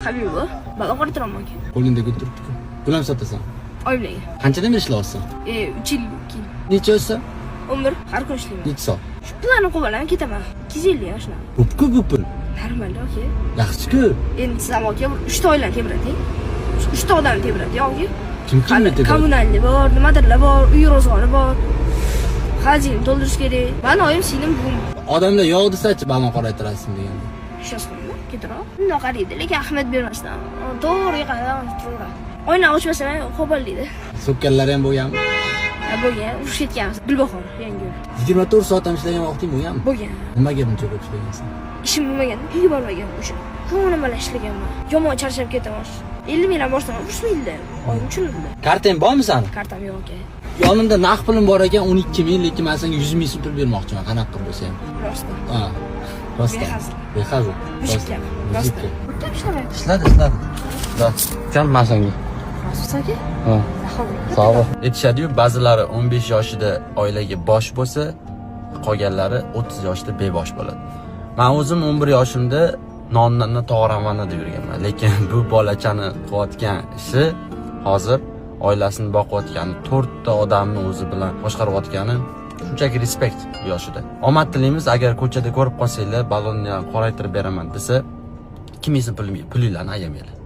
Habiba, balon qo'ytiraman aka. Qo'lingda turibdi-ku. Pul ham sotasan. Oyimlarga. Qanchadan ishlayapsan? 3 yil keyin. Necha yoshda? 11 har kun ishlayman. Necha soat? Shu pullarni qo'yib ketaman. 250 yoshlar. Ko'p-ku bu pul. Normal aka. Yaxshi-ku. Endi siz ham aka 3 ta oilani tebradi. 3 ta odamni tebradi, yo'q. Kimni tebradi? Kommunalni bor, nimadirlar bor, uy rozg'ori bor. Xarjini to'ldirish kerak. Mana oyim singlim buvim. Odamlar yo'q desa-chi, balon qoraytirasizmi deganda. Ishlasizmi? Ketirib. Bundoq qaraydi, lekin ahmad bermasdan. To'g'ri qarab turadi. Oyna ochmasam qo'pollaydi. So'kkanlar ham bo'lganmi? Bo'lgan, urush ketganmiz. Gulbahor yangi. 24 soat ham ishlagan vaqting bo'lganmi? Bo'lgan. Nimaga buncha ko'p ishlagansan? Ishim bo'lmagan, uyga bormagan o'sha. Ko'nglim bilan ishlaganman. Yomon charchab ketaman. 50 mingdan boshladim, urushmaydi. Oyim tushunadi. Kartang bormi sani? Kartam yo'q aka. Yonimda naqd pulim bor ekan 12 ming, lekin men senga 100 ming pul bermoqchiman, qanaqa qilib bo'lsa ham. Rostmi? Ha. Rosta. Behazil. Rosta. Rosta. Ishladi. Ishladi. Da. Jan men senga. Rosta-ki? Ha. Sog' bo'l. Aytishadi-yu, ba'zilari 15 yoshida oilaga bosh bo'lsa, qolganlari 30 yoshda bebosh bo'ladi. Men o'zim 11 yoshimda nonni to'g'ramani deb yurganman, lekin bu bolachani qilayotgan ishi hozir oilasini boqayotgani, 4 ta odamni o'zi bilan boshqarayotgani shunchaki respekt yoshida. Omad tilaymiz. Agar ko'chada ko'rib qolsanglar, balonni qoraytirib beraman desa, kim yesa pulinglarni ayamanglar.